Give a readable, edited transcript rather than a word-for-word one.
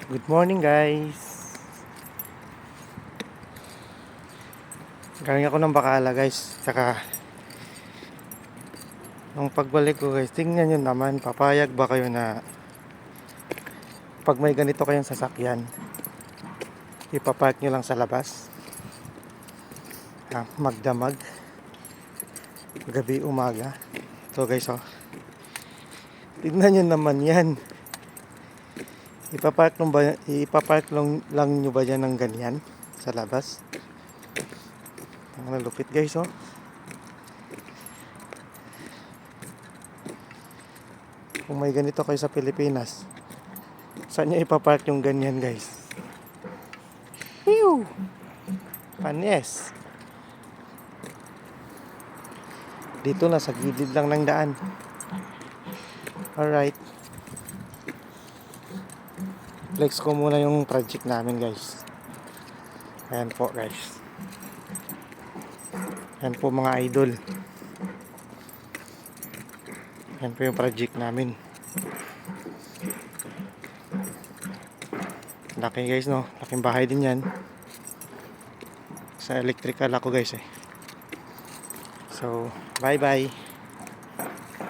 Good morning guys. Galing ako ng Bacala guys. Tsaka nung pagbalik ko guys, tingnan nyo naman, papayag ba kayo na pag may ganito kayong sasakyan, ipapark nyo lang sa labas? Magdamag gabi umaga. So guys, tingnan nyo naman yan. Ipapark lang nyo ba yan ng ganyan sa labas? Ang malupit guys, kung may ganito kayo sa Pilipinas, saan nyo ipapark yung ganyan guys? Whew! Panes! Dito na sa gilid lang ng daan. Alright, flex ko muna yung project namin guys. Ayan po guys. Ayan po mga idol. Ayan po yung project namin. Laki guys, no? Laking bahay din yan. Sa electrical ako guys So, bye bye.